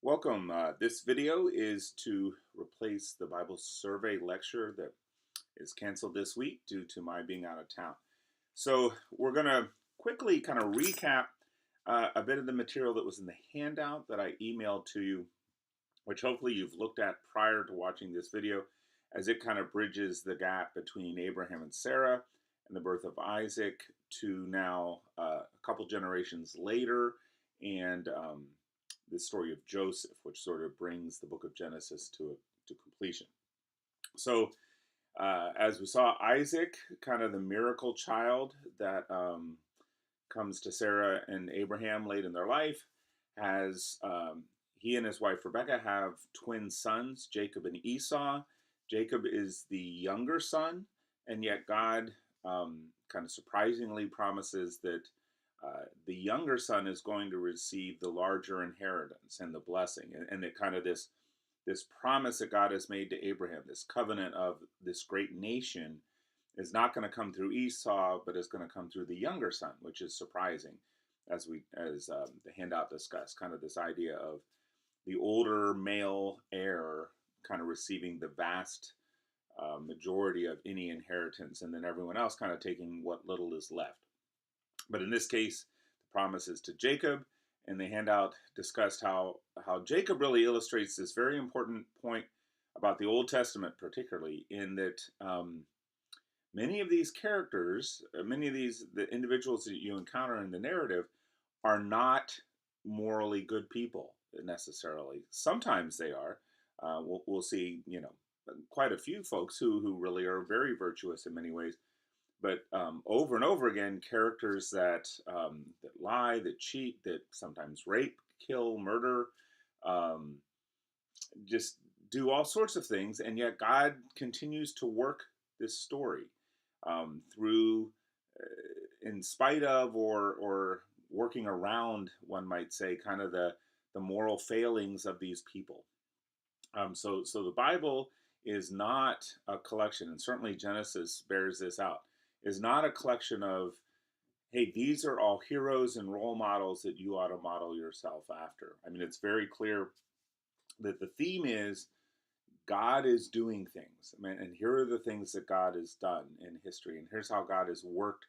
Welcome. This video is to replace the Bible survey lecture that is canceled this week due to my being out of town. So we're going to quickly kind of recap a bit of the material that was in the handout that I emailed to you, which hopefully you've looked at prior to watching this video, as it kind of bridges the gap between Abraham and Sarah and the birth of Isaac to now a couple generations later, and the story of Joseph, which sort of brings the book of Genesis to completion. So, as we saw, Isaac, kind of the miracle child that comes to Sarah and Abraham late in their life, has he and his wife Rebecca have twin sons, Jacob and Esau. Jacob is the younger son, and yet God kind of surprisingly promises that the younger son is going to receive the larger inheritance and the blessing, and that kind of this promise that God has made to Abraham, this covenant of this great nation, is not going to come through Esau, but is going to come through the younger son, which is surprising, as the handout discussed, kind of this idea of the older male heir kind of receiving the vast majority of any inheritance, and then everyone else kind of taking what little is left. But in this case, the promise is to Jacob, and the handout discussed how Jacob really illustrates this very important point about the Old Testament, particularly in that many of these characters, many of the individuals that you encounter in the narrative, are not morally good people necessarily. Sometimes they are. We'll see, quite a few folks who really are very virtuous in many ways, but over and over again, characters that lie, that cheat, that sometimes rape, kill, murder, um, just do all sorts of things, and yet God continues to work this story through, in spite of, or working around, one might say, kind of the moral failings of these people. So the Bible is not a collection, and certainly Genesis bears this out, is not a collection of, hey, these are all heroes and role models that you ought to model yourself after. I mean, it's very clear that the theme is God is doing things. I mean, and here are the things that God has done in history, and here's how God has worked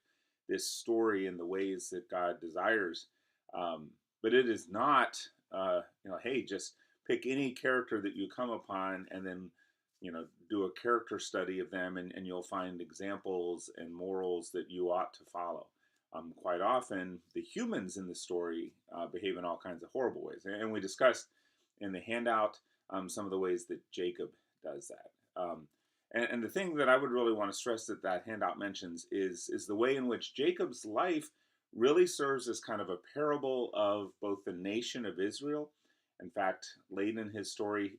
this story in the ways that God desires. But it is not, hey, just pick any character that you come upon and then do a character study of them, and you'll find examples and morals that you ought to follow. Quite often, the humans in the story behave in all kinds of horrible ways, and we discussed in the handout some of the ways that Jacob does that. And the thing that I would really want to stress that handout mentions is the way in which Jacob's life really serves as kind of a parable of both the nation of Israel. In fact, late in his story,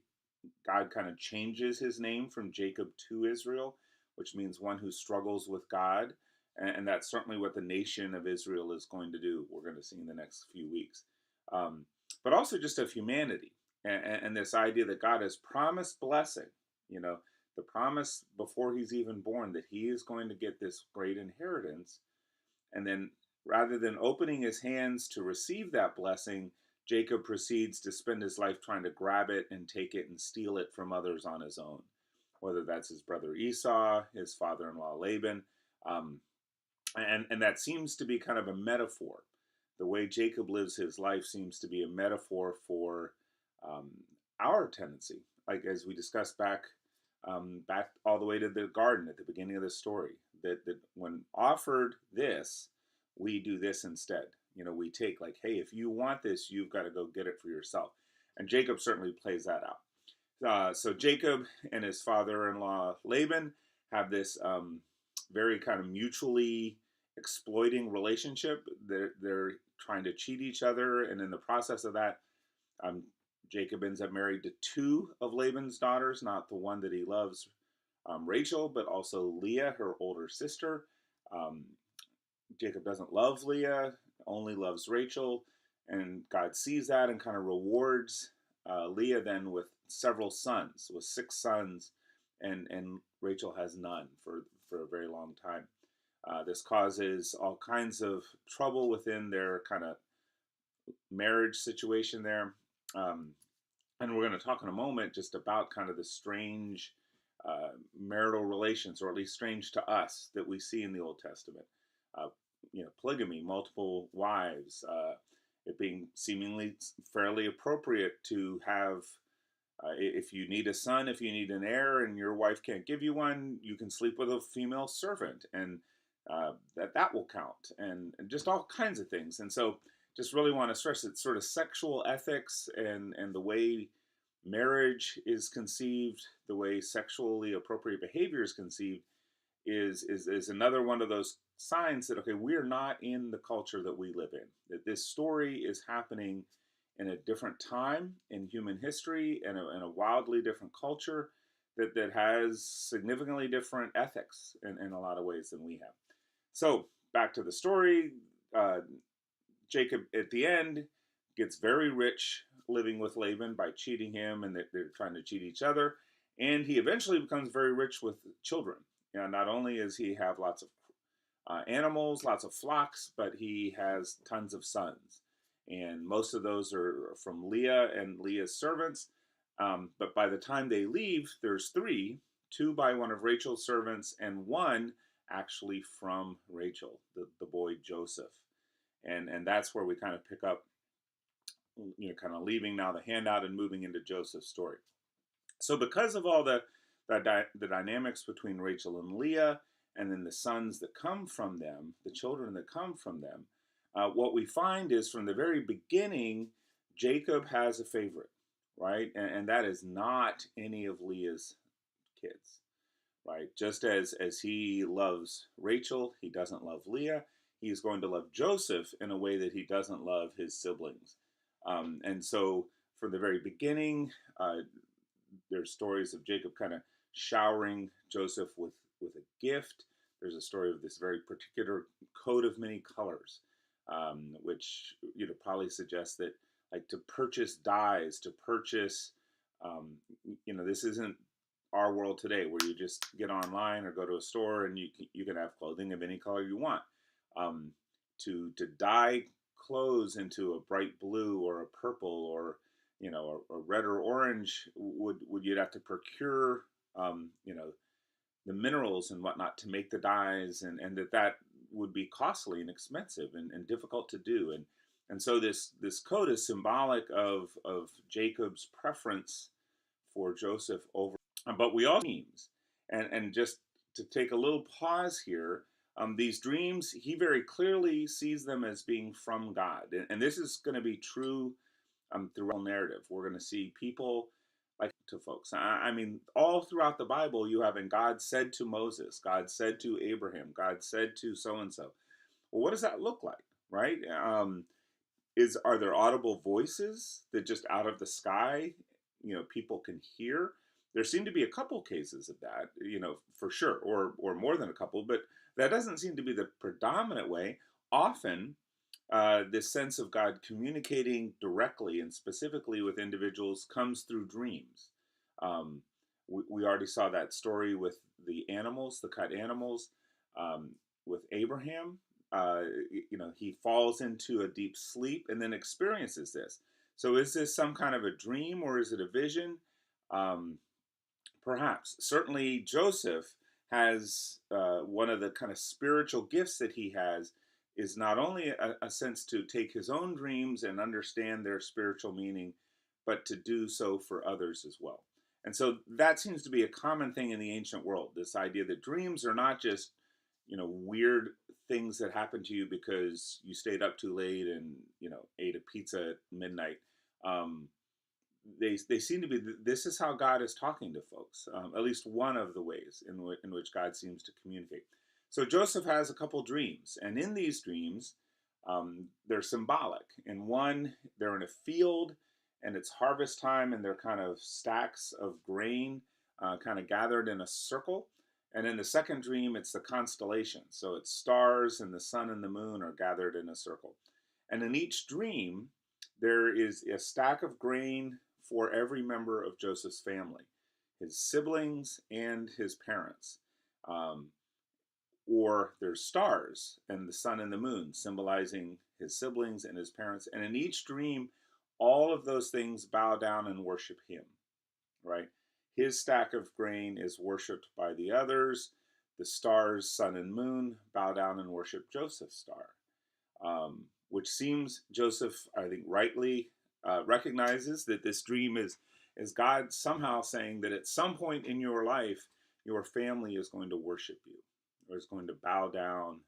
God kind of changes his name from Jacob to Israel, which means one who struggles with God. And that's certainly what the nation of Israel is going to do. We're going to see in the next few weeks. But also just of humanity, and this idea that God has promised blessing, the promise before he's even born that he is going to get this great inheritance. And then rather than opening his hands to receive that blessing, Jacob proceeds to spend his life trying to grab it and take it and steal it from others on his own, whether that's his brother Esau, his father-in-law Laban, and that seems to be kind of a metaphor. The way Jacob lives his life seems to be a metaphor for our tendency, like as we discussed back all the way to the garden at the beginning of the story, that when offered this, we do this instead. We take, like, hey, if you want this, you've got to go get it for yourself. And Jacob certainly plays that out. So Jacob and his father-in-law Laban have this very kind of mutually exploiting relationship. They're trying to cheat each other, and in the process of that, Jacob ends up married to two of Laban's daughters, not the one that he loves, Rachel, but also Leah, her older sister. Jacob doesn't love Leah, only loves Rachel, and God sees that and kind of rewards Leah then with several sons, with 6 sons, and Rachel has none for a very long time. This causes all kinds of trouble within their kind of marriage situation there. And we're going to talk in a moment just about kind of the strange marital relations, or at least strange to us, that we see in the Old Testament. Uh, polygamy, multiple wives, it being seemingly fairly appropriate to have. If you need a son, if you need an heir, and your wife can't give you one, you can sleep with a female servant, and that will count, and just all kinds of things. And so, just really want to stress that sort of sexual ethics and the way marriage is conceived, the way sexually appropriate behavior is conceived, is another one of those signs that, okay, we're not in the culture that we live in. That this story is happening in a different time in human history, and a wildly different culture that has significantly different ethics in a lot of ways than we have. So back to the story. Jacob at the end gets very rich living with Laban by cheating him, and they're trying to cheat each other. And he eventually becomes very rich with children. Not only does he have lots of animals, lots of flocks, but he has tons of sons. And most of those are from Leah and Leah's servants. But by the time they leave, there's three, two by one of Rachel's servants, and one actually from Rachel, the boy Joseph. And that's where we kind of pick up, kind of leaving now the handout and moving into Joseph's story. So because of all the dynamics between Rachel and Leah, and then the sons that come from them, the children that come from them, what we find is from the very beginning, Jacob has a favorite, right? And that is not any of Leah's kids, right? Just as he loves Rachel, he doesn't love Leah. He's going to love Joseph in a way that he doesn't love his siblings. And so from the very beginning, there's stories of Jacob kind of showering Joseph with a gift. There's a story of this very particular coat of many colors, which probably suggests that, like, to purchase dyes, to purchase, this isn't our world today where you just get online or go to a store and you can have clothing of any color you want. To dye clothes into a bright blue or a purple or a red or orange, would you'd have to procure the minerals and whatnot to make the dyes, and that would be costly and expensive and difficult to do. And so this coat is symbolic of Jacob's preference for Joseph over. But we all dreams, and just to take a little pause here, these dreams, he very clearly sees them as being from God, and this is going to be true throughout the narrative. We're going to see people like to folks. I mean, all throughout the Bible, you have, and God said to Moses, God said to Abraham, God said to so and so. Well, what does that look like, right? Are there audible voices that just out of the sky, people can hear? There seem to be a couple cases of that, for sure, or more than a couple, but that doesn't seem to be the predominant way. Often, this sense of God communicating directly and specifically with individuals comes through dreams. We already saw that story with the animals, the cut animals, with Abraham. He falls into a deep sleep and then experiences this. So is this some kind of a dream, or is it a vision? Perhaps. Certainly Joseph has one of the kind of spiritual gifts that he has is not only a sense to take his own dreams and understand their spiritual meaning, but to do so for others as well. And so that seems to be a common thing in the ancient world, this idea that dreams are not just, weird things that happen to you because you stayed up too late and, ate a pizza at midnight. They seem to be, this is how God is talking to folks, at least one of the ways in which God seems to communicate. So Joseph has a couple dreams, and in these dreams, they're symbolic. In one, they're in a field, and it's harvest time, and they're kind of stacks of grain kind of gathered in a circle. And in the second dream, it's the constellation. So it's stars, and the sun and the moon are gathered in a circle. And in each dream, there is a stack of grain for every member of Joseph's family, his siblings and his parents. Or there's stars and the sun and the moon symbolizing his siblings and his parents. And in each dream, all of those things bow down and worship him, right? His stack of grain is worshiped by the others. The stars, sun, and moon bow down and worship Joseph's star, which seems Joseph, I think, rightly recognizes that this dream is God somehow saying that at some point in your life, your family is going to worship you, or is going to bow down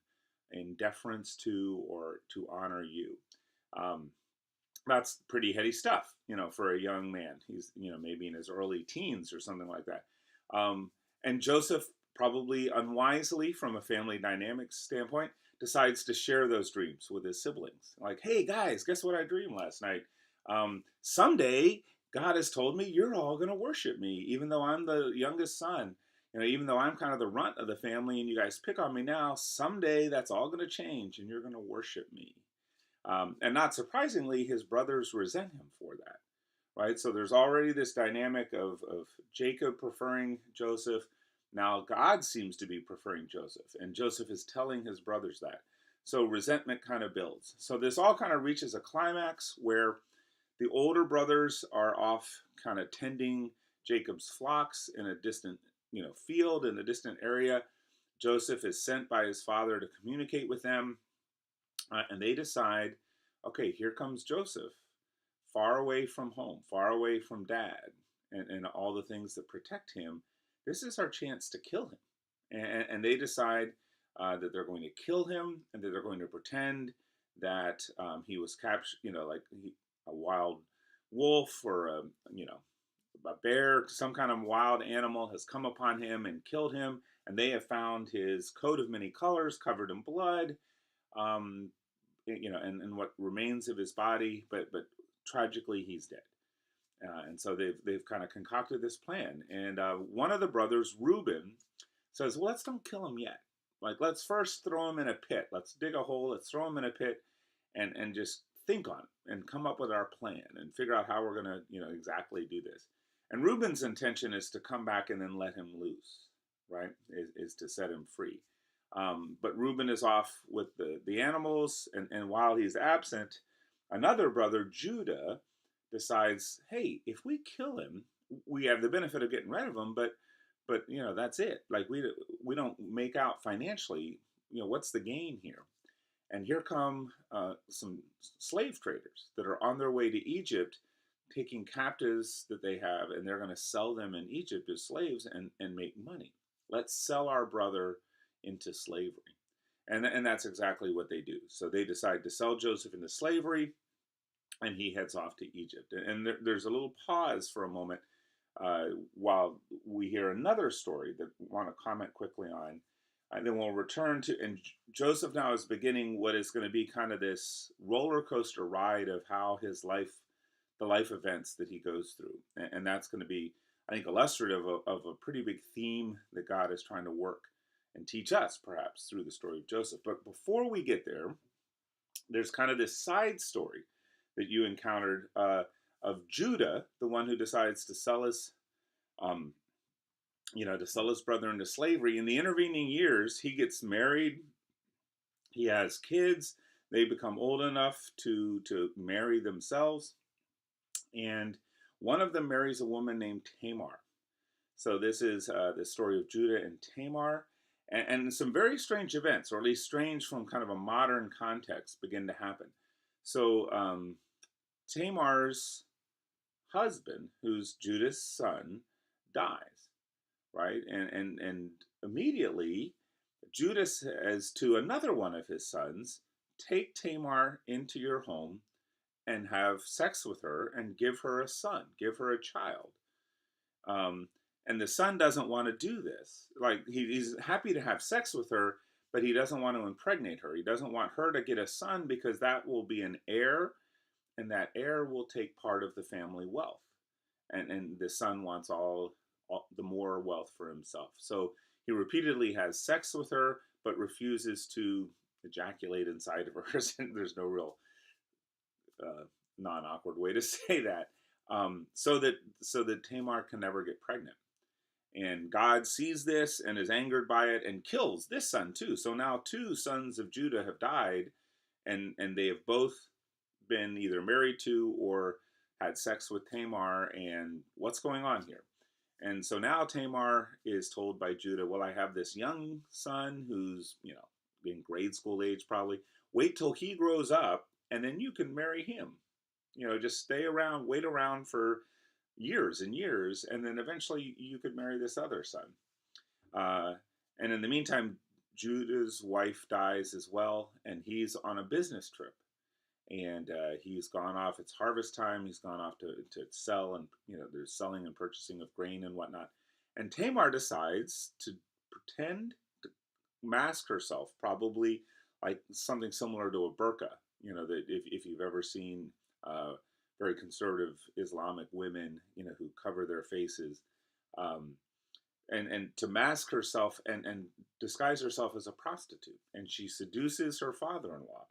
in deference to or to honor you. Um, that's pretty heady stuff, for a young man. He's, maybe in his early teens or something like that. And Joseph, probably unwisely from a family dynamics standpoint, decides to share those dreams with his siblings. Like, hey guys, guess what I dreamed last night? Someday, God has told me you're all going to worship me, even though I'm the youngest son. Even though I'm kind of the runt of the family and you guys pick on me now, someday that's all going to change and you're going to worship me. And not surprisingly, his brothers resent him for that, right? So there's already this dynamic of Jacob preferring Joseph. Now God seems to be preferring Joseph, and Joseph is telling his brothers that. So resentment kind of builds. So this all kind of reaches a climax where the older brothers are off kind of tending Jacob's flocks in a distant, field in a distant area. Joseph is sent by his father to communicate with them. And they decide, okay, here comes Joseph, far away from home, far away from dad, and all the things that protect him. This is our chance to kill him. And they decide that they're going to kill him and that they're going to pretend that he was captured, like a wild wolf or a bear, some kind of wild animal has come upon him and killed him. And they have found his coat of many colors covered in blood. And what remains of his body, but tragically he's dead. And so they've kind of concocted this plan. And one of the brothers, Reuben, says, well, let's don't kill him yet. Like, let's first throw him in a pit. Let's dig a hole. Let's throw him in a pit and just think on it and come up with our plan and figure out how we're going to, exactly do this. And Reuben's intention is to come back and then let him loose, right? Is to set him free. But Reuben is off with the animals, and while he's absent, another brother, Judah, decides, hey, if we kill him, we have the benefit of getting rid of him, but that's it. Like, we don't make out financially, what's the gain here? And here come some slave traders that are on their way to Egypt, taking captives that they have, and they're going to sell them in Egypt as slaves and make money. Let's sell our brother into slavery. And that's exactly what they do. So they decide to sell Joseph into slavery, and he heads off to Egypt. And there's a little pause for a moment while we hear another story that we want to comment quickly on. And then we'll return to, and Joseph now is beginning what is going to be kind of this roller coaster ride of how his life, the life events that he goes through. And that's going to be, I think, illustrative of a pretty big theme that God is trying to work and teach us, perhaps, through the story of Joseph. But before we get there, there's kind of this side story that you encountered of Judah, the one who decides to sell his, to sell his brother into slavery. In the intervening years, he gets married, he has kids, they become old enough to marry themselves, and one of them marries a woman named Tamar. So this is the story of Judah and Tamar. And some very strange events, or at least strange from kind of a modern context, begin to happen. So Tamar's husband, who's Judah's son, dies, right? And immediately Judah says to another one of his sons, take Tamar into your home and have sex with her and give her a son, give her a child. And the son doesn't want to do this. Like, he's happy to have sex with her, but he doesn't want to impregnate her. He doesn't want her to get a son because that will be an heir, and that heir will take part of the family wealth. And the son wants all the more wealth for himself. So he repeatedly has sex with her, but refuses to ejaculate inside of her. There's no real non-awkward way to say that. So that Tamar can never get pregnant. And God sees this and is angered by it and kills this son too. So now two sons of Judah have died, and they have both been either married to or had sex with Tamar, and what's going on here? And so now Tamar is told by Judah, well, I have this young son who's, in grade school age probably. Wait till he grows up, and then you can marry him. Just stay around, wait around for years and years, and then eventually you could marry this other son. Uh, and in the meantime, Judah's wife dies as well, and he's on a business trip. And he's gone off. It's harvest time. He's gone off to sell, and there's selling and purchasing of grain and whatnot. And Tamar decides to pretend to mask herself, probably like something similar to a burqa. That if you've ever seen very conservative Islamic women, who cover their faces, um, and to mask herself and disguise herself as a prostitute, and she seduces her father-in-law,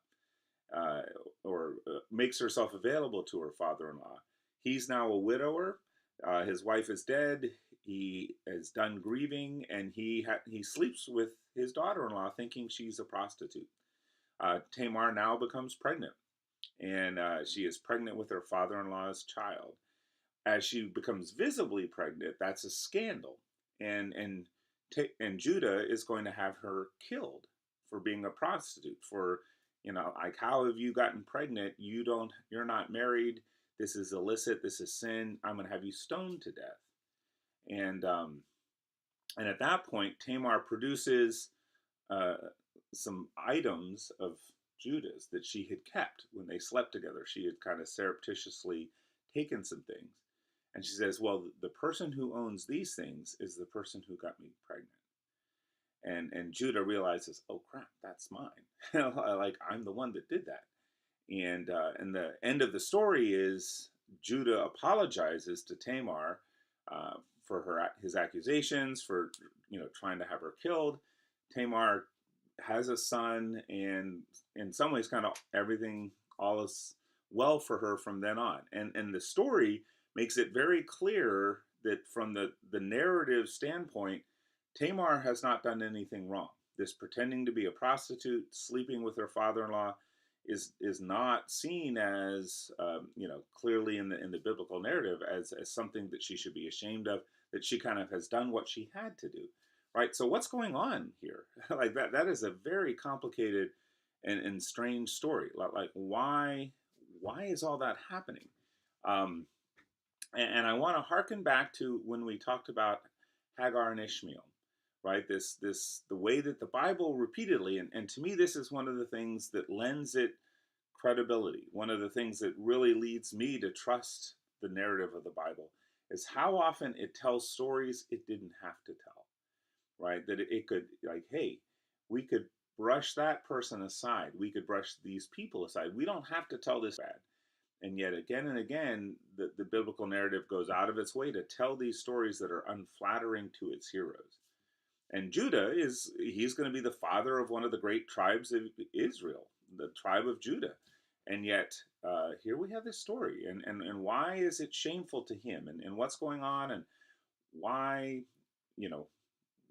uh, or makes herself available to her father-in-law. He's now a widower. His wife is dead. He is done grieving, and he sleeps with his daughter-in-law, thinking she's a prostitute. Tamar now becomes pregnant, and she is pregnant with her father-in-law's child. As she becomes visibly pregnant, that's a scandal, and Judah is going to have her killed for being a prostitute. For like, how have you gotten pregnant? You're not married. This is illicit. This is sin. I'm going to have you stoned to death. And at that point, Tamar produces some items of Judah's that she had kept when they slept together. She had kind of surreptitiously taken some things. And she says, well, the person who owns these things is the person who got me pregnant. And Judah realizes, oh crap, that's mine. Like, I'm the one that did that. And the end of the story is Judah apologizes to Tamar for his accusations, for trying to have her killed. Tamar has a son, and in some ways, kind of everything, all is well for her from then on. And the story makes it very clear that from the narrative standpoint, Tamar has not done anything wrong. This pretending to be a prostitute, sleeping with her father-in-law, is not seen as clearly in the biblical narrative as something that she should be ashamed of. That she kind of has done what she had to do, right? So what's going on here? Like that is a very complicated and strange story. Like why is all that happening? And I want to harken back to when we talked about Hagar and Ishmael, right? The way that the Bible repeatedly, and to me, this is one of the things that lends it credibility. One of the things that really leads me to trust the narrative of the Bible is how often it tells stories it didn't have to tell, right? That it could, like, hey, we could brush that person aside. We could brush these people aside. We don't have to tell this bad. And yet again and again, the biblical narrative goes out of its way to tell these stories that are unflattering to its heroes. And Judah he's going to be the father of one of the great tribes of Israel, the tribe of Judah. And yet here we have this story. And why is it shameful to him? And what's going on? And why,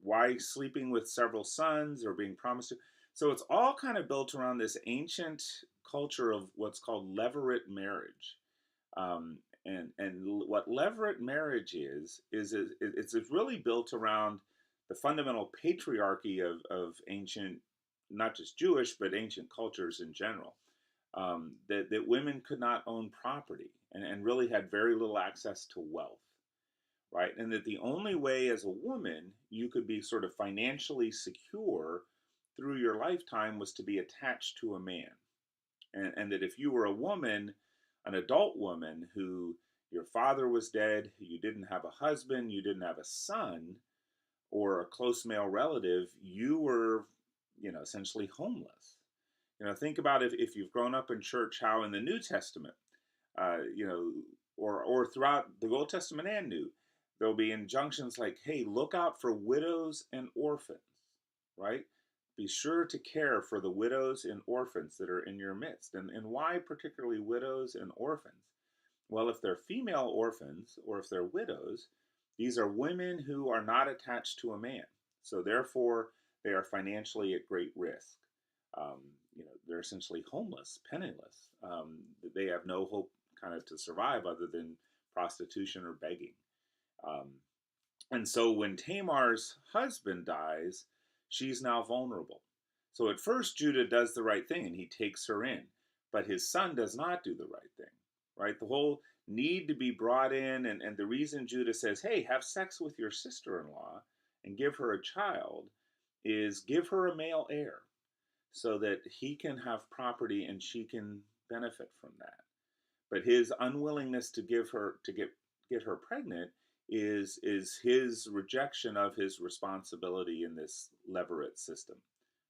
why sleeping with several sons or being promised to? So it's all kind of built around this ancient culture of what's called levirate marriage. And what levirate marriage is it's really built around the fundamental patriarchy of ancient, not just Jewish, but ancient cultures in general. That women could not own property and really had very little access to wealth, right? And that the only way as a woman you could be sort of financially secure through your lifetime was to be attached to a man. And that if you were a woman, an adult woman who your father was dead, you didn't have a husband, you didn't have a son or a close male relative, you were, essentially homeless. Think about if you've grown up in church, how in the New Testament, or throughout the Old Testament and New, there'll be injunctions like, hey, look out for widows and orphans, right? Be sure to care for the widows and orphans that are in your midst. And why particularly widows and orphans? Well, if they're female orphans or if they're widows, these are women who are not attached to a man. So therefore, they are financially at great risk. they're essentially homeless, penniless. They have no hope kind of to survive other than prostitution or begging. Um, and so when Tamar's husband dies, she's now vulnerable. So at first, Judah does the right thing and he takes her in, but his son does not do the right thing, right? The whole need to be brought in, and the reason Judah says, hey, have sex with your sister in law and give her a child, is give her a male heir so that he can have property and she can benefit from that. But his unwillingness to get her pregnant is his rejection of his responsibility in this levirate system,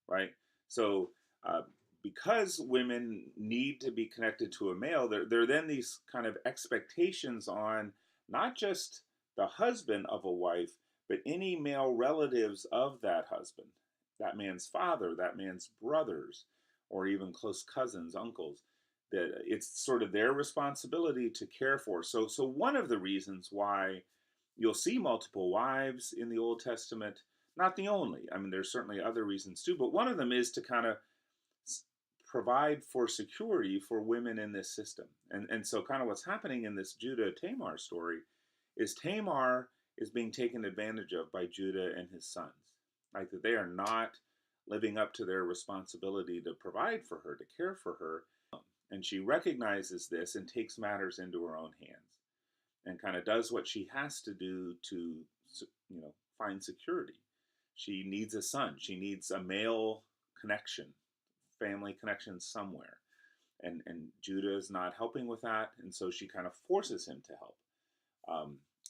right? So uh, because women need to be connected to a male, there are then these kind of expectations on not just the husband of a wife, but any male relatives of that husband, that man's father, that man's brothers, or even close cousins, uncles, that it's sort of their responsibility to care for. So one of the reasons why you'll see multiple wives in the Old Testament, not the only. I mean, there's certainly other reasons too, but one of them is to kind of provide for security for women in this system. And so kind of what's happening in this Judah Tamar story is Tamar is being taken advantage of by Judah and his sons. Like that they are not living up to their responsibility to provide for her, to care for her. And she recognizes this and takes matters into her own hands and kind of does what she has to do to, find security. She needs a son. She needs a male connection, family connection somewhere. And Judah is not helping with that, and so she kind of forces him to help.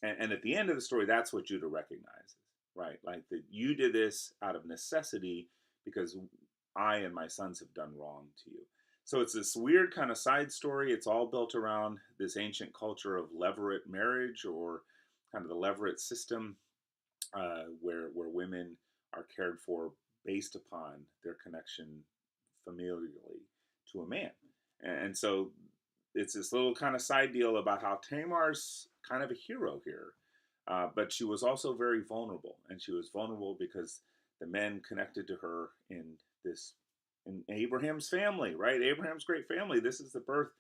And at the end of the story, that's what Judah recognizes, right? Like that you did this out of necessity because I and my sons have done wrong to you. So it's this weird kind of side story. It's all built around this ancient culture of levirate marriage, or kind of the levirate system, where women are cared for based upon their connection familially to a man. And so it's this little kind of side deal about how Tamar's kind of a hero here, but she was also very vulnerable, and she was vulnerable because the men connected to her in Abraham's family, right? Abraham's great family. This is the birth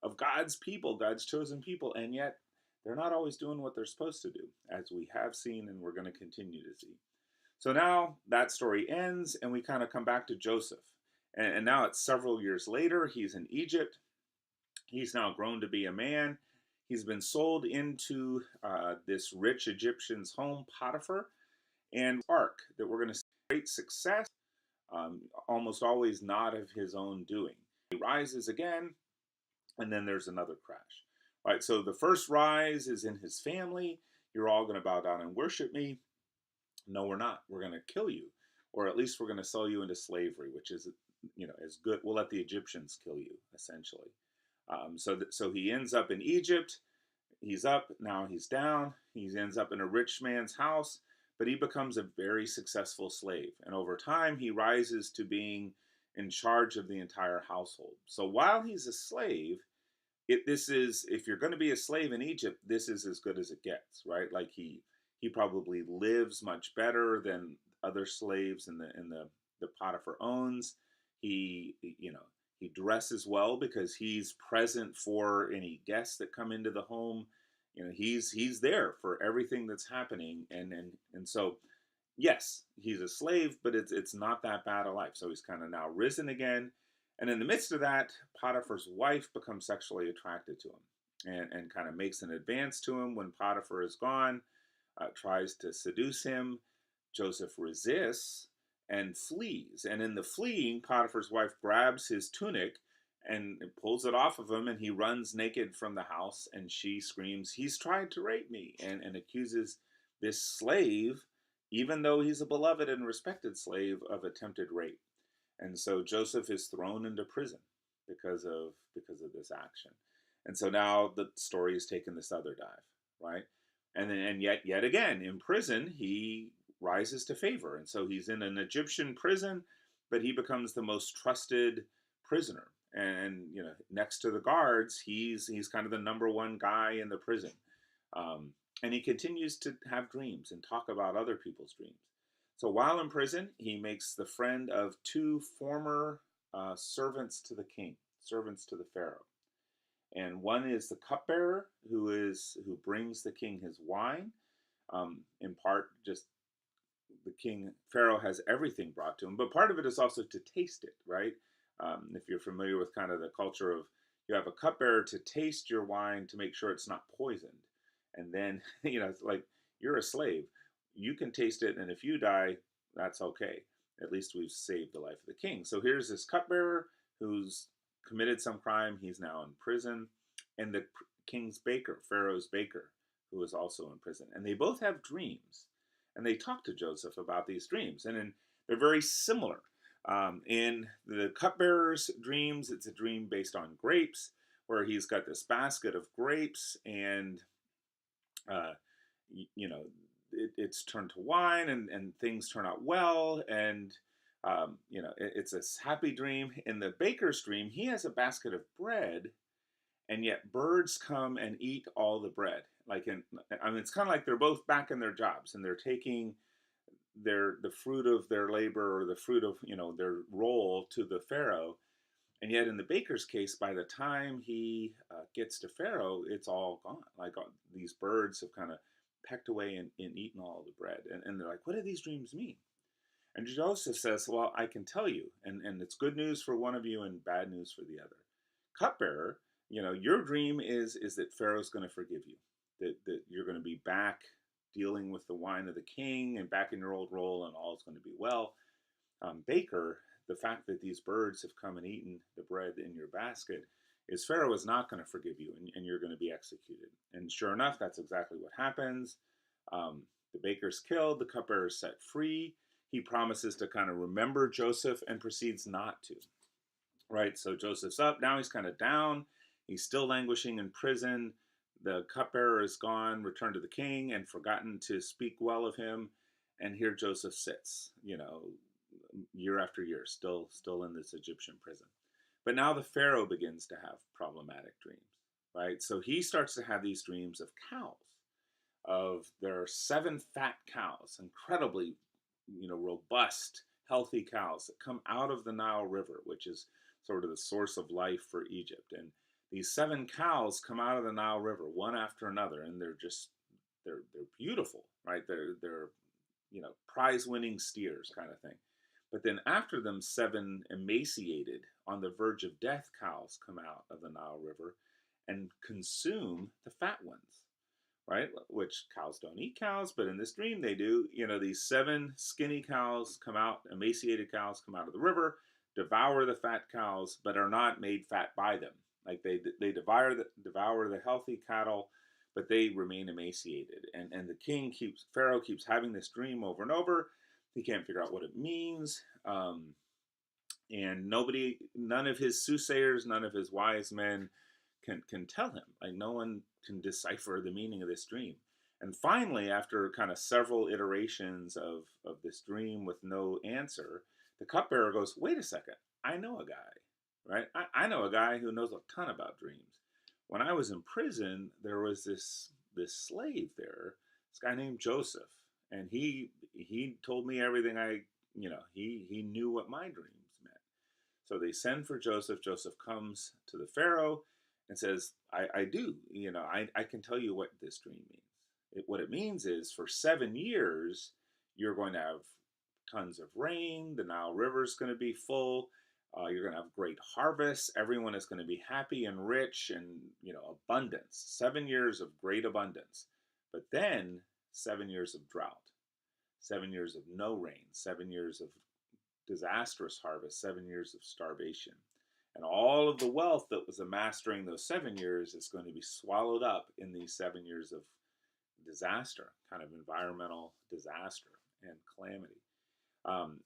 of God's people, God's chosen people, and yet they're not always doing what they're supposed to do, as we have seen and we're going to continue to see. So now that story ends, and we kind of come back to Joseph. And now it's several years later. He's in Egypt. He's now grown to be a man. He's been sold into this rich Egyptian's home, Potiphar, and arc that we're going to see great success, almost always not of his own doing. He rises again, and then there's another crash. All right, so the first rise is in his family. You're all going to bow down and worship me. No, we're not. We're going to kill you, or at least we're going to sell you into slavery, which is, as good. We'll let the Egyptians kill you, essentially. So he ends up in Egypt. He's up, now he's down. He ends up in a rich man's house, but he becomes a very successful slave. And over time, he rises to being in charge of the entire household. So while he's a slave, if you're going to be a slave in Egypt, this is as good as it gets, right? Like he probably lives much better than other slaves in the Potiphar owns. He dresses well because he's present for any guests that come into the home. He's there for everything that's happening, and so yes, he's a slave, but it's not that bad a life. So he's kind of now risen again, and in the midst of that, Potiphar's wife becomes sexually attracted to him, and kind of makes an advance to him when Potiphar is gone. Tries to seduce him. Joseph resists and flees. And in the fleeing, Potiphar's wife grabs his tunic and pulls it off of him, and he runs naked from the house, and she screams, "He's tried to rape me," and accuses this slave, even though he's a beloved and respected slave, of attempted rape. And so Joseph is thrown into prison because of this action. And so now the story has taken this other dive, right? And yet again, in prison, he rises to favor. And so he's in an Egyptian prison, but he becomes the most trusted prisoner. And next to the guards, he's kind of the number one guy in the prison. And he continues to have dreams and talk about other people's dreams. So while in prison, he makes the friend of two former servants to the king, servants to the Pharaoh. And one is the cupbearer who brings the king his wine. In part, just the king Pharaoh has everything brought to him, but part of it is also to taste it, right? If you're familiar with kind of the culture of you have a cupbearer to taste your wine to make sure it's not poisoned, and then it's like you're a slave. You can taste it, and if you die, that's okay. At least we've saved the life of the king. So here's this cupbearer who's committed some crime. He's now in prison, and the king's baker, Pharaoh's baker, who is also in prison, and they both have dreams, and they talk to Joseph about these dreams, and they're very similar. In the cupbearer's dreams, it's a dream based on grapes, where he's got this basket of grapes, and uh, it's turned to wine, and things turn out well, and it's a happy dream. In the baker's dream, he has a basket of bread, and yet birds come and eat all the bread. It's kind of like they're both back in their jobs, and they're taking the fruit of their labor, or the fruit of their role, to the Pharaoh. And yet in the baker's case, by the time he gets to Pharaoh, it's all gone. These birds have kind of pecked away and eaten all the bread. And they're like, what do these dreams mean? And Joseph says, well, I can tell you, and it's good news for one of you and bad news for the other. Cupbearer, your dream is that Pharaoh's going to forgive you, that you're going to be back dealing with the wine of the king and back in your old role, and all is going to be well. Baker, the fact that these birds have come and eaten the bread in your basket is Pharaoh is not going to forgive you, and you're going to be executed. And sure enough, that's exactly what happens. The baker's killed, the cupbearer is set free. He promises to kind of remember Joseph and proceeds not to. Right? So Joseph's up, now he's kind of down. He's still languishing in prison. The cupbearer is gone, returned to the king, and forgotten to speak well of him. And here Joseph sits, year after year, still in this Egyptian prison. But now the Pharaoh begins to have problematic dreams, right? So he starts to have these dreams of cows. There are 7 fat cows, incredibly, robust, healthy cows that come out of the Nile River, which is sort of the source of life for Egypt. And these 7 cows come out of the Nile River, one after another, and they're beautiful, right? They're prize-winning steers kind of thing. But then after them, 7 emaciated, on the verge of death cows come out of the Nile River and consume the fat ones, right? Which cows don't eat cows, but in this dream they do. These 7 skinny cows come out, emaciated cows come out of the river, devour the fat cows, but are not made fat by them. Like they devour the healthy cattle, but they remain emaciated. And Pharaoh keeps having this dream over and over. He can't figure out what it means. And none of his soothsayers, none of his wise men can tell him. Like, no one can decipher the meaning of this dream. And finally, after kind of several iterations of this dream with no answer, the cupbearer goes, wait a second, I know a guy, right? I know a guy who knows a ton about dreams. When I was in prison, there was this slave there, this guy named Joseph, and he told me everything he knew what my dreams meant. So they send for Joseph. Joseph comes to the Pharaoh and says, I do, I can tell you what this dream means. What it means is for 7 years, you're going to have tons of rain. The Nile River is going to be full. You're going to have great harvests. Everyone is going to be happy and rich and, abundance. 7 years of great abundance. But then 7 years of drought, 7 years of no rain, 7 years of disastrous harvest, 7 years of starvation. And all of the wealth that was amassed during those 7 years is going to be swallowed up in these 7 years of disaster, kind of environmental disaster and calamity.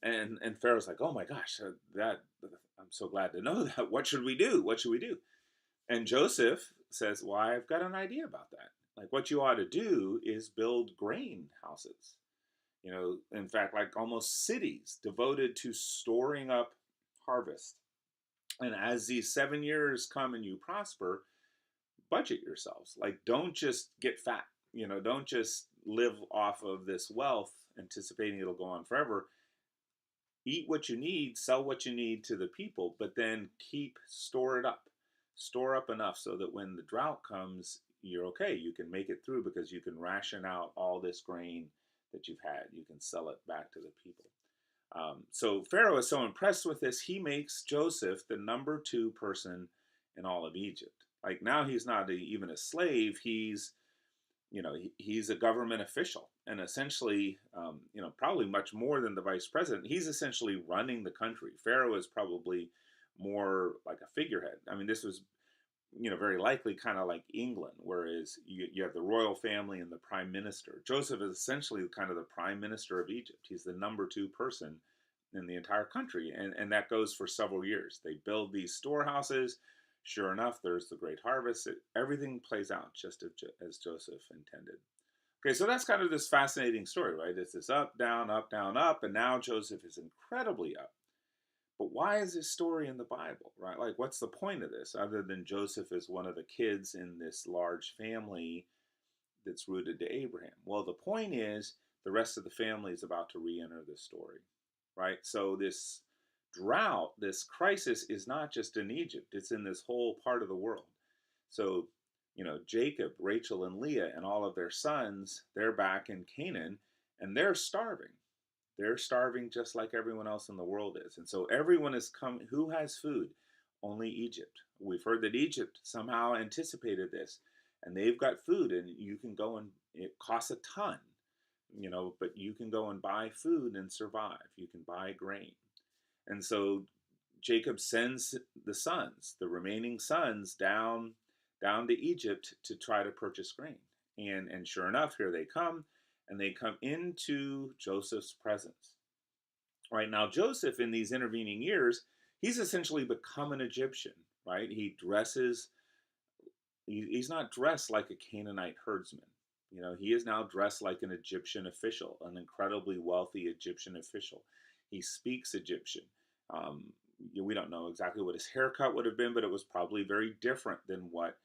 And Pharaoh's like, oh my gosh, I'm so glad to know that. What should we do? What should we do? And Joseph says, well, I've got an idea about that. Like, what you ought to do is build grain houses. In fact, like almost cities devoted to storing up harvest. And as these 7 years come and you prosper, budget yourselves. Like, don't just get fat. Don't just live off of this wealth anticipating it'll go on forever. eat what you need, sell what you need to the people, but then store it up. Store up enough so that when the drought comes, you're okay. You can make it through because you can ration out all this grain that you've had. You can sell it back to the people. So Pharaoh is so impressed with this, he makes Joseph the number 2 person in all of Egypt. Like now he's not even a slave, he's a government official, and essentially, probably much more than the vice president. He's essentially running the country. Pharaoh is probably more like a figurehead. I mean, this was, very likely kind of like England, whereas you have the royal family and the prime minister. Joseph is essentially kind of the prime minister of Egypt. He's the number 2 person in the entire country, and that goes for several years. They build these storehouses. Sure enough, there's the great harvest. Everything plays out just as Joseph intended. Okay, so that's kind of this fascinating story, right? It's this up, down, up, and now Joseph is incredibly up. But why is this story in the Bible, right? Like, what's the point of this, other than Joseph is one of the kids in this large family that's rooted to Abraham? Well, the point is the rest of the family is about to re-enter the story, right? So this drought, this crisis is not just in Egypt, it's in this whole part of the world. So, Jacob, Rachel, and Leah and all of their sons, they're back in Canaan and they're starving. They're starving just like everyone else in the world is. And so everyone is coming. Who has food? Only Egypt. We've heard that Egypt somehow anticipated this, and they've got food, and you can go and it costs a ton, but you can go and buy food and survive. You can buy grain. And so Jacob sends the remaining sons, down to Egypt to try to purchase grain. And sure enough, here they come, and they come into Joseph's presence. Right now, Joseph, in these intervening years, he's essentially become an Egyptian, right? He's not dressed like a Canaanite herdsman. He is now dressed like an Egyptian official, an incredibly wealthy Egyptian official. He speaks Egyptian. We don't know exactly what his haircut would have been, but it was probably very different than what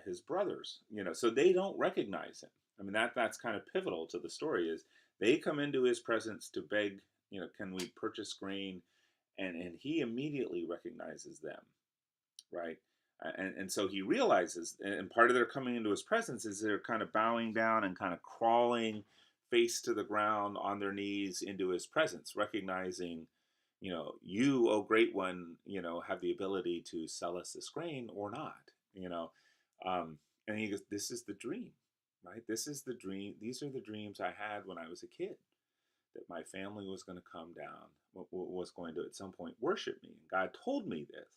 his brothers, so they don't recognize him. I mean, that's kind of pivotal to the story, is they come into his presence to beg, can we purchase grain? And he immediately recognizes them, right? And so he realizes, and part of their coming into his presence is they're kind of bowing down and kind of crawling face to the ground on their knees into his presence, recognizing, you, oh great one, have the ability to sell us this grain or not, and he goes, this is the dream, right? This is the dream. These are the dreams I had when I was a kid, that my family was going to come down, was going to at some point worship me. And God told me this.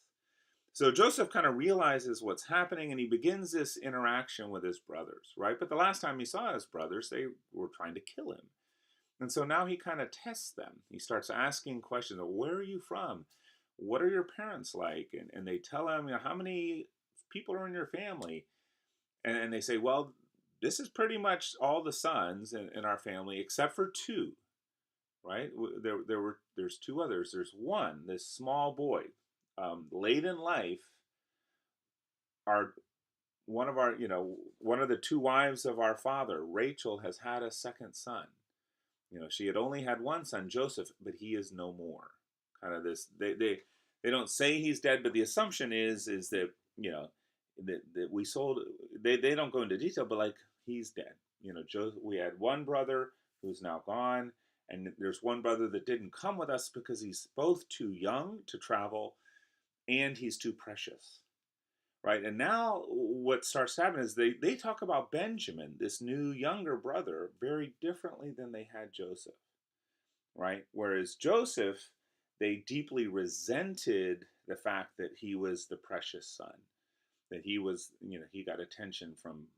So Joseph kind of realizes what's happening, and he begins this interaction with his brothers, right? But the last time he saw his brothers, they were trying to kill him. And so now he kind of tests them. He starts asking questions. Where are you from? What are your parents like? And they tell him, how many people are in your family? And they say, well, this is pretty much all the sons in our family except for 2, right? There's 2 others. There's one, this small boy, late in life. One of the 2 wives of our father, Rachel, has had a second son. She had only had one son, Joseph, but he is no more. Kind of this, they don't say he's dead, but the assumption is that, that we sold, they don't go into detail, but like, he's dead. We had one brother who's now gone, and there's one brother that didn't come with us because he's both too young to travel and he's too precious. Right? And now what starts to happen is they talk about Benjamin, this new younger brother, very differently than they had Joseph. Right? Whereas Joseph, they deeply resented the fact that he was the precious son, that he was, he got attention from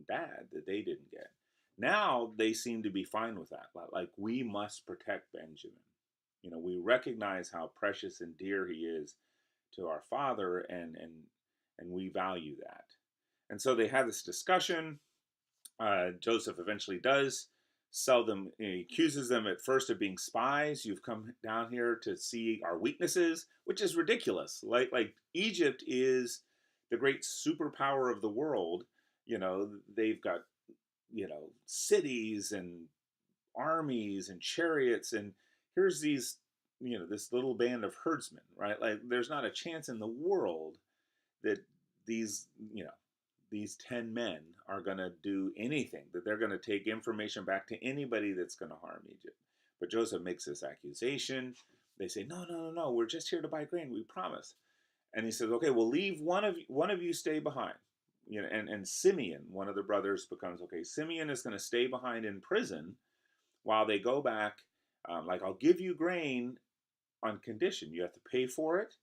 dad that they didn't get. Now they seem to be fine with that. Like, we must protect Benjamin. We recognize how precious and dear he is to our father, and we value that. And so they have this discussion. Joseph eventually does sell them. He accuses them at first of being spies. You've come down here to see our weaknesses, which is ridiculous. Like Egypt is the great superpower of the world. They've got, cities and armies and chariots, and here's these this little band of herdsmen, right? Like there's not a chance in the world that these, these 10 men are going to do anything, that they're going to take information back to anybody that's going to harm Egypt. But Joseph makes this accusation. They say, no, no, no, no, we're just here to buy grain, we promise. And he says, okay, we'll leave one of you stay behind. And Simeon, one of the brothers, becomes, okay, Simeon is going to stay behind in prison while they go back. Like, I'll give you grain on condition you have to pay for it,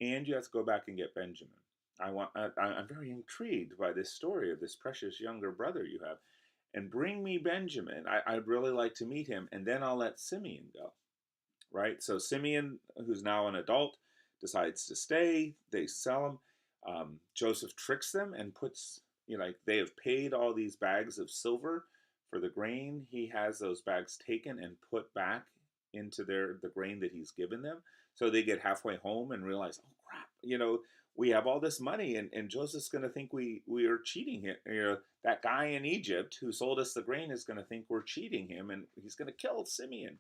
and you have to go back and get Benjamin. I'm very intrigued by this story of this precious younger brother you have, and bring me Benjamin. I'd really like to meet him, and then I'll let Simeon go. Right? So Simeon, who's now an adult, decides to stay. They sell him. Joseph tricks them and puts, like they have paid all these bags of silver for the grain. He has those bags taken and put back into the grain that he's given them. So they get halfway home and realize, oh crap, we have all this money, and Joseph's going to think we are cheating him. That guy in Egypt who sold us the grain is going to think we're cheating him, and he's going to kill Simeon.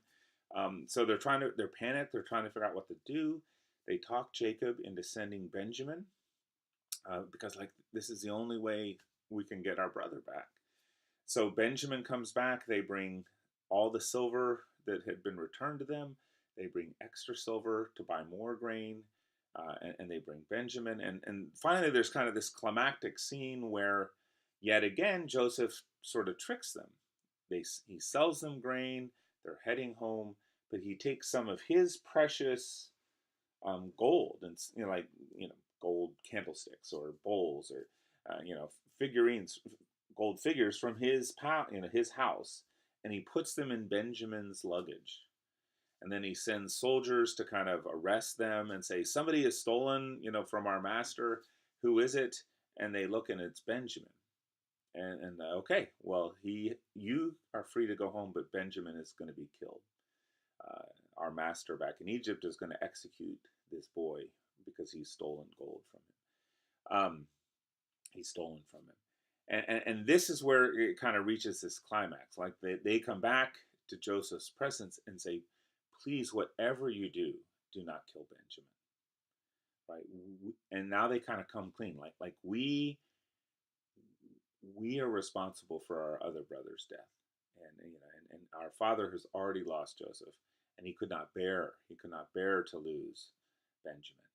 So they're panicked. They're trying to figure out what to do. They talk Jacob into sending Benjamin because this is the only way we can get our brother back. So Benjamin comes back. They bring all the silver that had been returned to them. They bring extra silver to buy more grain, and they bring Benjamin. And finally, there's kind of this climactic scene where, yet again, Joseph sort of tricks them. He sells them grain. They're heading home, but he takes some of his precious gold and gold candlesticks or bowls or figurines, gold figures from his house, and he puts them in Benjamin's luggage. And then he sends soldiers to kind of arrest them and say, somebody has stolen, from our master. Who is it? And they look, and it's Benjamin. And okay, well, you are free to go home, but Benjamin is going to be killed. Our master back in Egypt is going to execute this boy because he's stolen gold from him. He's stolen from him. And this is where it kind of reaches this climax. Like they come back to Joseph's presence and say, please, whatever you do, do not kill Benjamin. Right? And now they kind of come clean. Like we are responsible for our other brother's death. And our father has already lost Joseph, and he could not bear to lose Benjamin.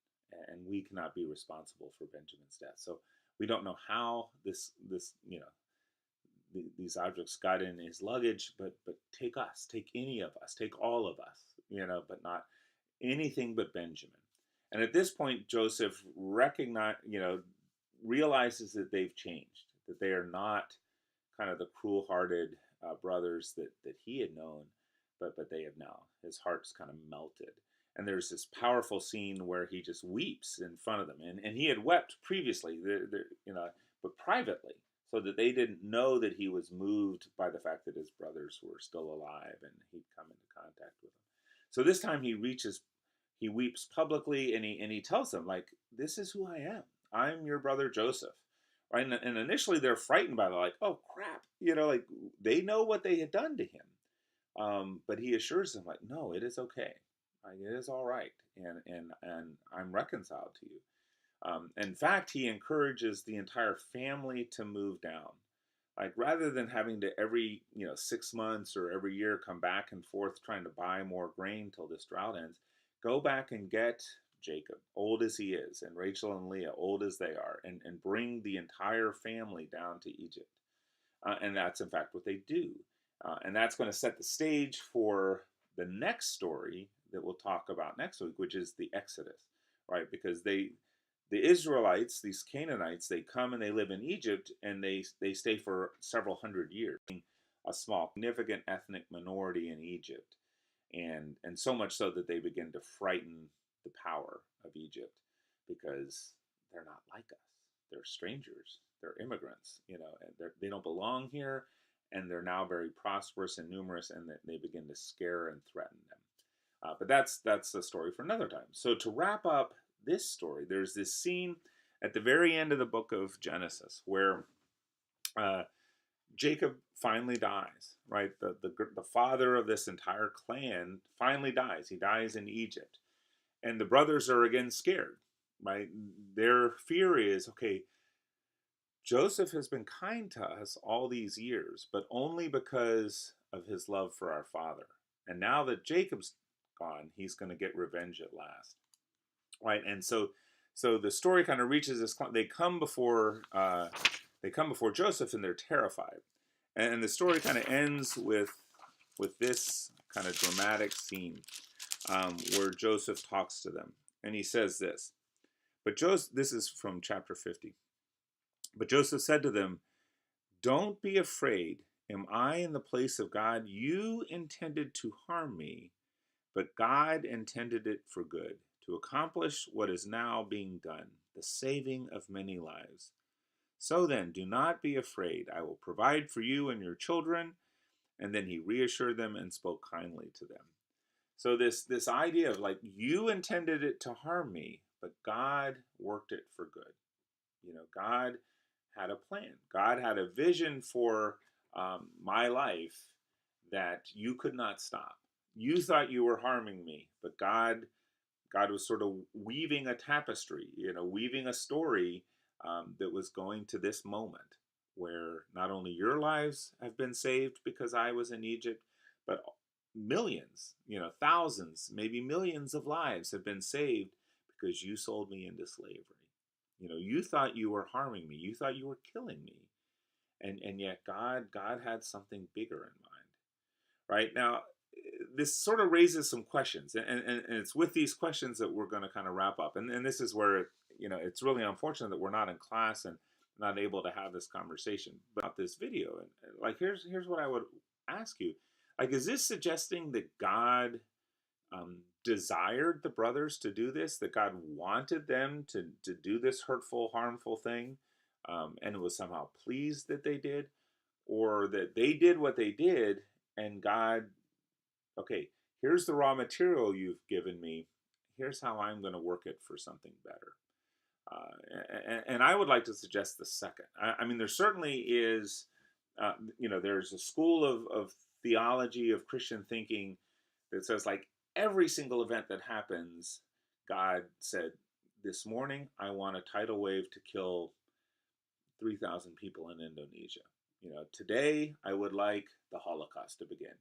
And we cannot be responsible for Benjamin's death. So we don't know how these objects got in his luggage, but take any of us, take all of us, but not anything but Benjamin. And at this point, Joseph realizes that they've changed, that they are not kind of the cruel-hearted brothers that he had known, but they have now. His heart's kind of melted. And there's this powerful scene where he just weeps in front of them. And he had wept previously, but privately, so that they didn't know that he was moved by the fact that his brothers were still alive and he'd come into contact with them. So this time he weeps publicly, and he tells them, like, this is who I am. I'm your brother Joseph. Right? And initially they're frightened by it, like, oh crap, like they know what they had done to him. But he assures them, like, no, it is okay. Like, it is all right, and I'm reconciled to you. In fact, he encourages the entire family to move down. Like, rather than having to every 6 months or every year come back and forth trying to buy more grain till this drought ends, go back and get Jacob, old as he is, and Rachel and Leah, old as they are, and bring the entire family down to Egypt. And that's in fact what they do. And that's going to set the stage for the next story that we'll talk about next week, which is the Exodus, right? Because the Israelites, these Canaanites, they come and they live in Egypt, and they stay for several hundred years, a small, significant ethnic minority in Egypt, and so much so that they begin to frighten the power of Egypt because they're not like us. They're strangers. They're immigrants, and they don't belong here, and they're now very prosperous and numerous, and they begin to scare and threaten them. But that's a story for another time. So to wrap up this story, there's this scene at the very end of the book of Genesis where Jacob finally dies, right? The father of this entire clan finally dies. He dies in Egypt. And the brothers are again scared, right? Their fear is, okay, Joseph has been kind to us all these years, but only because of his love for our father. And now that Jacob's gone, he's going to get revenge at last, right? And so the story kind of reaches this. They come before Joseph, and they're terrified. And the story kind of ends with this kind of dramatic scene where Joseph talks to them, and he says this. But Joseph, this is from chapter 50. But Joseph said to them, "Don't be afraid. Am I in the place of God? You intended to harm me, but God intended it for good, to accomplish what is now being done, the saving of many lives. So then, do not be afraid. I will provide for you and your children." And then he reassured them and spoke kindly to them. So this idea of, like, you intended it to harm me, but God worked it for good. God had a plan. God had a vision for my life that you could not stop. You thought you were harming me, but God was sort of weaving a tapestry, weaving a story that was going to this moment where not only your lives have been saved because I was in Egypt, but millions, thousands, maybe millions of lives have been saved because you sold me into slavery. You thought you were harming me. You thought you were killing me. And yet God had something bigger in mind. Right now, this sort of raises some questions, and it's with these questions that we're going to kind of wrap up. And this is where it's really unfortunate that we're not in class and not able to have this conversation about this video. And like, here's what I would ask you: like, is this suggesting that God desired the brothers to do this, that God wanted them to do this hurtful, harmful thing, and was somehow pleased that they did, or that they did what they did, and God, okay, here's the raw material you've given me, here's how I'm going to work it for something better. And I would like to suggest the second. I mean, there certainly is, there's a school of theology, of Christian thinking, that says, like, every single event that happens, God said, this morning, I want a tidal wave to kill 3,000 people in Indonesia. Today, I would like the Holocaust to begin.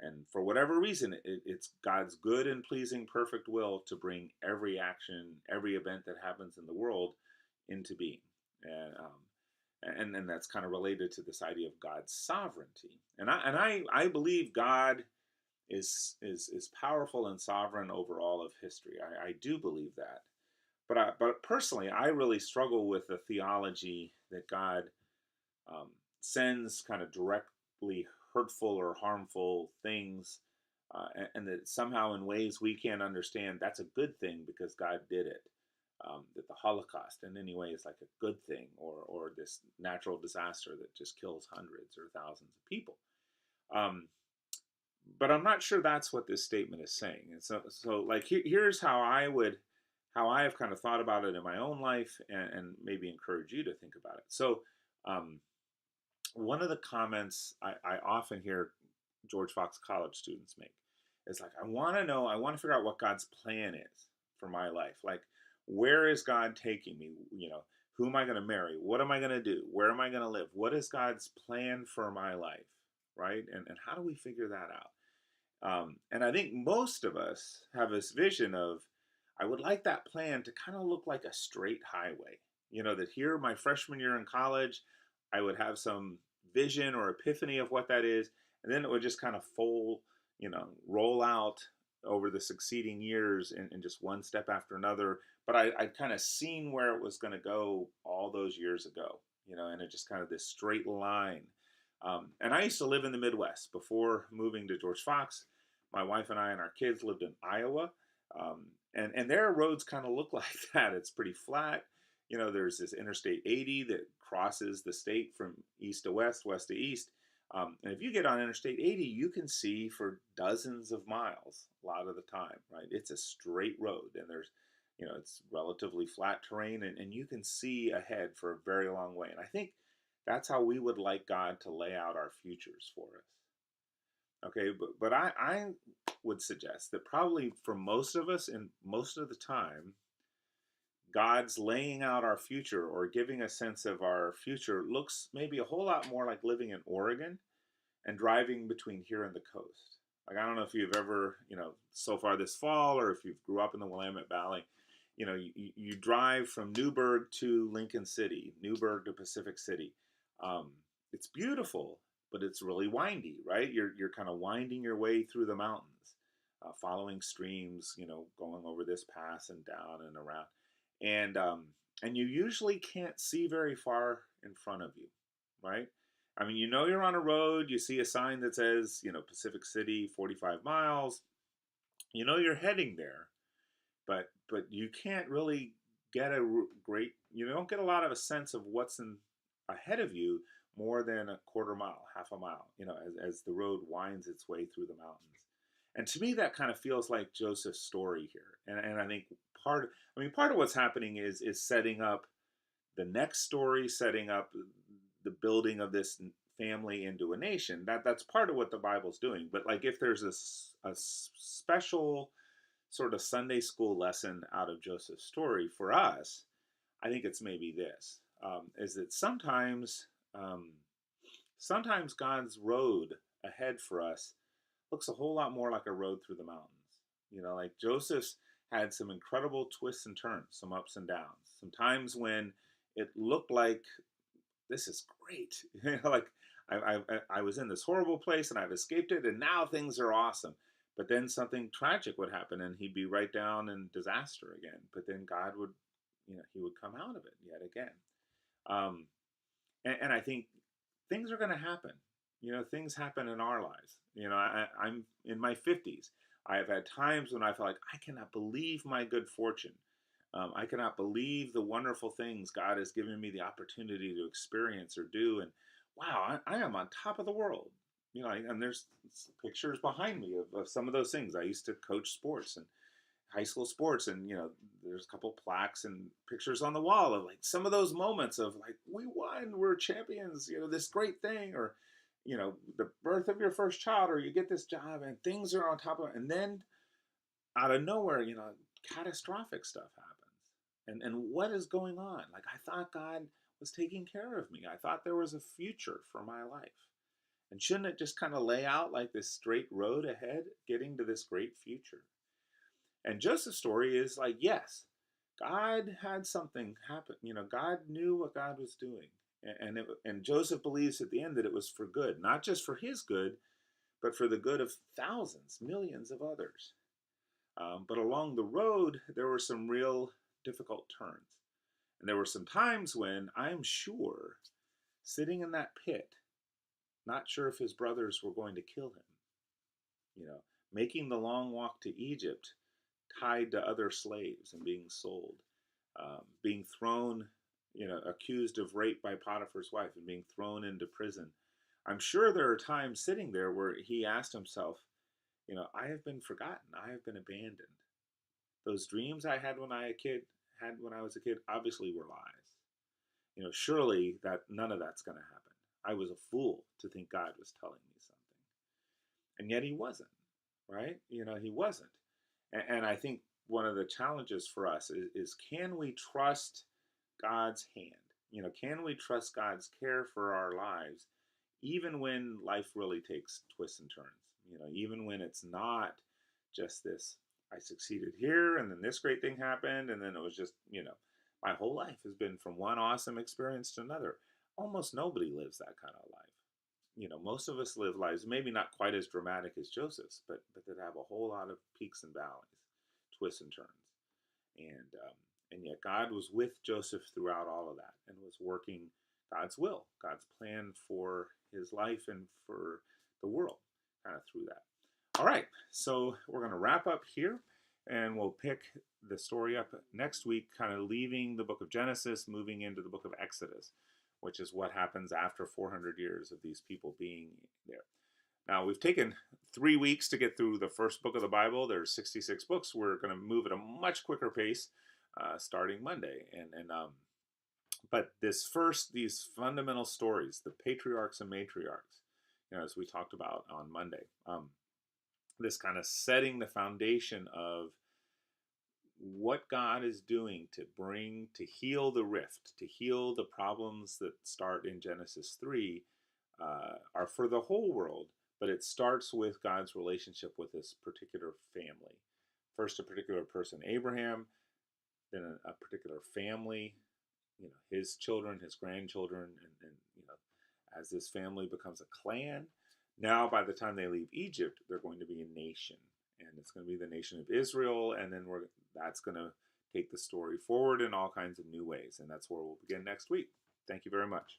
And for whatever reason, it's God's good and pleasing perfect will to bring every action, every event that happens in the world into being. And that's kind of related to this idea of God's sovereignty. And I believe God is powerful and sovereign over all of history. I do believe that. But personally, I really struggle with the theology that God sends kind of directly hurtful or harmful things, and that somehow in ways we can't understand, that's a good thing because God did it. That the Holocaust in any way is like a good thing, or this natural disaster that just kills hundreds or thousands of people. But I'm not sure that's what this statement is saying. And so like, here's how I have kind of thought about it in my own life, and maybe encourage you to think about it. So one of the comments I often hear George Fox College students make is like, I want to figure out what God's plan is for my life. Like, where is God taking me? Who am I going to marry? What am I going to do? Where am I going to live? What is God's plan for my life? Right? And how do we figure that out? And I think most of us have this vision of, I would like that plan to kind of look like a straight highway. That here, my freshman year in college, I would have some vision or epiphany of what that is, and then it would just kind of roll out over the succeeding years in just one step after another. But I'd kind of seen where it was going to go all those years ago, and it just kind of this straight line. And I used to live in the Midwest before moving to George Fox. My wife and I and our kids lived in Iowa. And their roads kind of look like that. It's pretty flat. There's this Interstate 80 that crosses the state from east to west, west to east. And if you get on Interstate 80, you can see for dozens of miles a lot of the time, right? It's a straight road, and there's, it's relatively flat terrain, and you can see ahead for a very long way. And I think That's how we would like God to lay out our futures for us. Okay, but I would suggest that probably for most of us and most of the time, God's laying out our future or giving a sense of our future looks maybe a whole lot more like living in Oregon and driving between here and the coast. Like, I don't know if you've ever, so far this fall, or if you grew up in the Willamette Valley, you drive from Newburgh to Lincoln City, Newburgh to Pacific City. Um, it's beautiful, but it's really windy, right? You're kind of winding your way through the mountains, following streams, going over this pass and down and around, and you usually can't see very far in front of you, right? I mean, you're on a road, you see a sign that says, Pacific City, 45 miles. You're heading there, but you can't really get you don't get a lot of a sense of what's ahead of you more than a quarter mile, half a mile, as the road winds its way through the mountains. And to me, that kind of feels like Joseph's story here. And I think part of what's happening is setting up the next story, setting up the building of this family into a nation. That's part of what the Bible's doing. But like, if there's a special sort of Sunday school lesson out of Joseph's story for us, I think it's maybe this: is that sometimes God's road ahead for us looks a whole lot more like a road through the mountains. Like Joseph's had some incredible twists and turns, some ups and downs, some times when it looked like this is great. Like I was in this horrible place and I've escaped it, and now things are awesome. But then something tragic would happen, and he'd be right down in disaster again. But then God would, he would come out of it yet again. Um, and I think things are going to happen. Things happen in our lives. I'm in my 50s. I have had times when I feel like I cannot believe my good fortune. I cannot believe the wonderful things God has given me the opportunity to experience or do. And wow, I am on top of the world. And there's pictures behind me of some of those things. I used to coach sports and high school sports, and there's a couple plaques and pictures on the wall of like some of those moments of like, we won, we're champions, this great thing, or the birth of your first child, or you get this job and things are on top of it, and then out of nowhere, catastrophic stuff happens. And what is going on? Like, I thought God was taking care of me. I thought there was a future for my life. And shouldn't it just kind of lay out like this straight road ahead, getting to this great future? And Joseph's story is like, yes, God had something happen. God knew what God was doing. And Joseph believes at the end that it was for good, not just for his good, but for the good of thousands, millions of others. But along the road, there were some real difficult turns. And there were some times when I'm sure, sitting in that pit, not sure if his brothers were going to kill him, making the long walk to Egypt, tied to other slaves and being sold, being thrown, accused of rape by Potiphar's wife and being thrown into prison. I'm sure there are times sitting there where he asked himself, I have been forgotten. I have been abandoned. Those dreams I had when I was a kid obviously were lies. Surely that none of that's going to happen. I was a fool to think God was telling me something. And yet he wasn't, right? He wasn't. And I think one of the challenges for us is can we trust God's hand? Can we trust God's care for our lives, even when life really takes twists and turns? Even when it's not just this, I succeeded here, and then this great thing happened, and then it was just, my whole life has been from one awesome experience to another. Almost nobody lives that kind of life. Most of us live lives maybe not quite as dramatic as Joseph's, but that have a whole lot of peaks and valleys, twists and turns. And yet God was with Joseph throughout all of that and was working God's will, God's plan for his life and for the world kind of through that. All right, so we're going to wrap up here, and we'll pick the story up next week, kind of leaving the book of Genesis, moving into the book of Exodus, which is what happens after 400 years of these people being there. Now, we've taken 3 weeks to get through the first book of the Bible. There's 66 books. We're going to move at a much quicker pace starting Monday. And But these fundamental stories, the patriarchs and matriarchs, as we talked about on Monday, this kind of setting the foundation of what God is doing to heal the rift, to heal the problems that start in Genesis 3, are for the whole world, but it starts with God's relationship with this particular family. First, a particular person, Abraham, then a particular family, his children, his grandchildren, and as this family becomes a clan. Now, by the time they leave Egypt, they're going to be a nation, and it's going to be the nation of Israel, and then that's going to take the story forward in all kinds of new ways, and that's where we'll begin next week. Thank you very much.